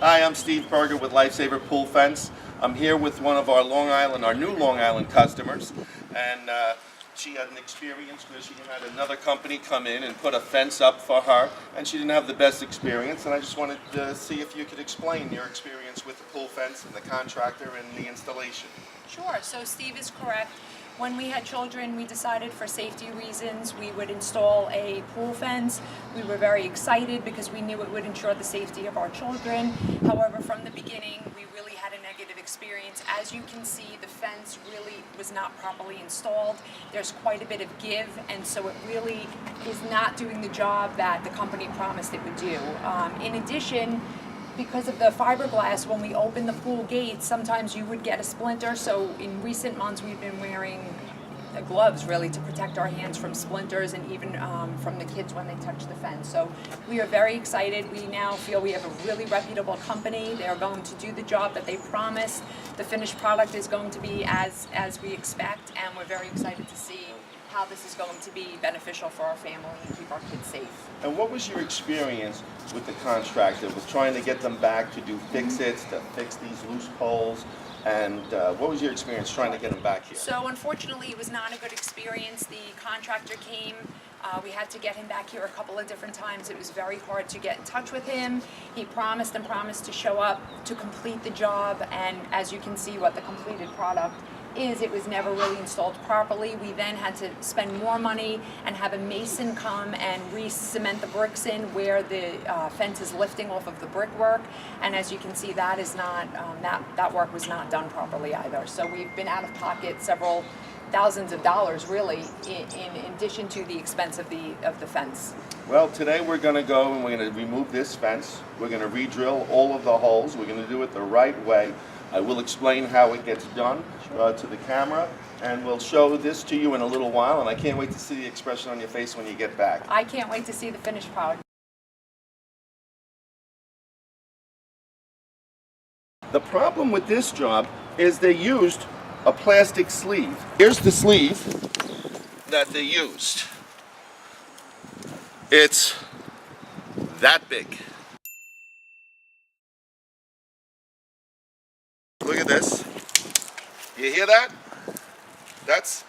Hi, I'm Steve Berger with Lifesaver Pool Fence. I'm here with one of our new Long Island customers, and she had an experience where she had another company come in and put a fence up for her, and she didn't have the best experience, and I just wanted to see if you could explain your experience with the pool fence and the contractor and the installation. Sure, so Steve is correct. When we had children, we decided for safety reasons we would install a pool fence. We were very excited because we knew it would ensure the safety of our children. However, from the beginning, we really had a negative experience. As you can see, the fence really was not properly installed. There's quite a bit of give, and so it really is not doing the job that the company promised it would do. In addition, because of the fiberglass, when we open the pool gates, sometimes you would get a splinter. So in recent months, we've been wearing gloves really to protect our hands from splinters and even from the kids when they touch the fence. So we are very excited. We now feel we have a really reputable company. They are going to do the job that they promised. The finished product is going to be as we expect, and we're very excited to see how this is going to be beneficial for our family and keep our kids safe. And what was your experience with the contractor, with trying to get them back to do fix-its, to fix these loose poles? And what was your experience trying to get them back here? So unfortunately, it was not a good experience. The contractor came. We had to get him back here a couple of different times. It was very hard to get in touch with him. He promised and promised to show up to complete the job, and as you can see what the completed product is, it was never really installed properly. We then had to spend more money and have a mason come and re-cement the bricks in where the fence is lifting off of the brickwork. And as you can see, that is not that work was not done properly either. So we've been out of pocket several thousands of dollars, really, in addition to the expense of the fence. Well, today we're going to go and we're going to remove this fence. We're going to re-drill all of the holes. We're going to do it the right way. I will explain how it gets done to the camera, and we'll show this to you in a little while, and I can't wait to see the expression on your face when you get back. I can't wait to see the finished product. The problem with this job is they used a plastic sleeve. Here's the sleeve that they used. It's that big. Look at this. You hear that? That's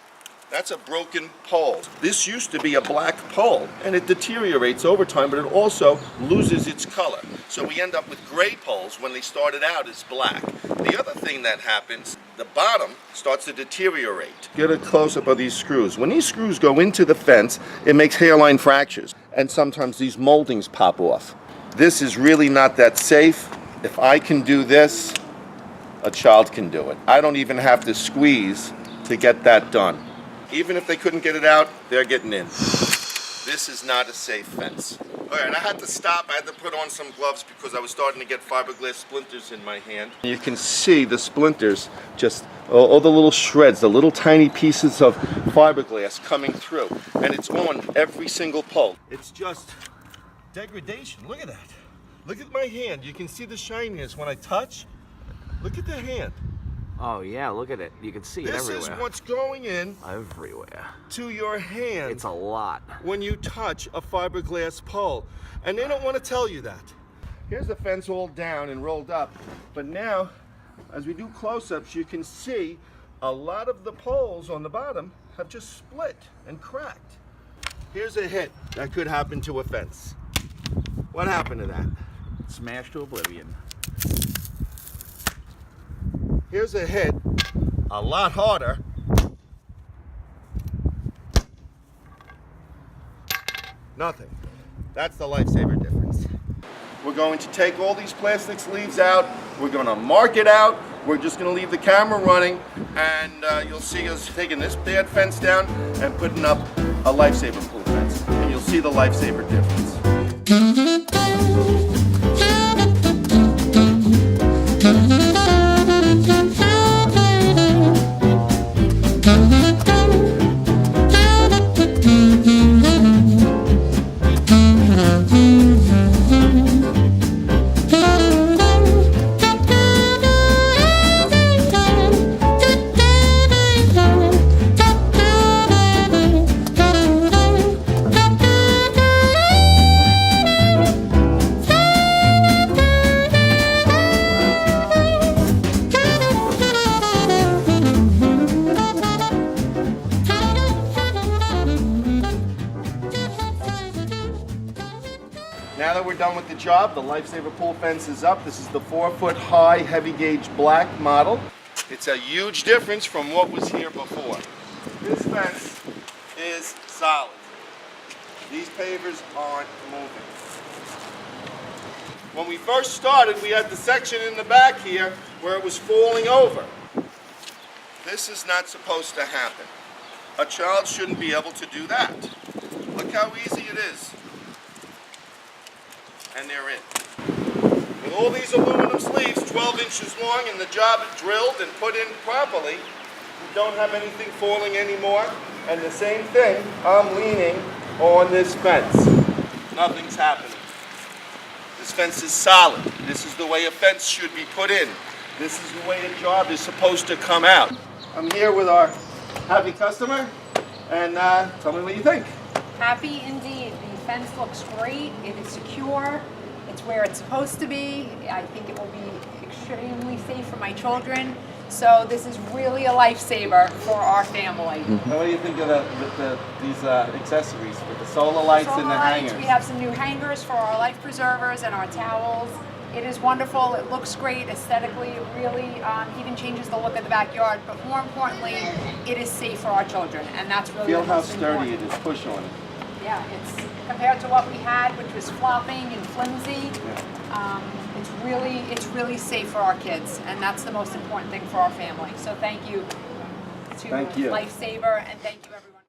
a broken pole. This used to be a black pole, and it deteriorates over time, but it also loses its color. So we end up with gray poles when they started out as black. The other thing that happens, the bottom starts to deteriorate. Get a close-up of these screws. When these screws go into the fence, it makes hairline fractures, and sometimes these moldings pop off. This is really not that safe. If I can do this, a child can do it. I don't even have to squeeze to get that done. Even if they couldn't get it out, they're getting in. This is not a safe fence. All right, I had to stop. I had to put on some gloves because I was starting to get fiberglass splinters in my hand. You can see the splinters, just all the little shreds, the little tiny pieces of fiberglass coming through. And it's on every single pole. It's just degradation. Look at that. Look at my hand. You can see the shininess when I touch. Look at the hand. Oh yeah, look at it. You can see it everywhere. This is what's going in everywhere to your hand. It's a lot. When you touch a fiberglass pole. And they don't want to tell you that. Here's the fence all down and rolled up. But now, as we do close-ups, you can see a lot of the poles on the bottom have just split and cracked. Here's a hit that could happen to a fence. What happened to that? Smashed to oblivion. Here's a hit, a lot harder. Nothing. That's the Lifesaver difference. We're going to take all these plastic sleeves out. We're going to mark it out. We're just going to leave the camera running, and you'll see us taking this bad fence down and putting up a Lifesaver pool fence. And you'll see the Lifesaver difference. Now that we're done with the job, the Lifesaver pool fence is up. This is the 4-foot high, heavy gauge black model. It's a huge difference from what was here before. This fence is solid. These pavers aren't moving. When we first started, we had the section in the back here where it was falling over. This is not supposed to happen. A child shouldn't be able to do that. Look how easy it is. And they're in. With all these aluminum sleeves, 12 inches long, and the job drilled and put in properly, we don't have anything falling anymore. And the same thing, I'm leaning on this fence. Nothing's happening. This fence is solid. This is the way a fence should be put in. This is the way a job is supposed to come out. I'm here with our happy customer, and tell me what you think. Happy indeed. The fence looks great. It is secure. It's where it's supposed to be. I think it will be extremely safe for my children. So this is really a lifesaver for our family. Now, what do you think of these accessories with the solar lights Solar and the lights, hangers? we have some new hangers for our life preservers and our towels. It is wonderful. It looks great aesthetically. It really even changes the look of the backyard. But more importantly, it is safe for our children, and that's really Feel the how most sturdy important. it is. Push on it. Yeah, it's compared to what we had, which was flopping and flimsy. It's really safe for our kids, and that's the most important thing for our family. So thank you to Thank you. Lifesaver, and thank you everyone.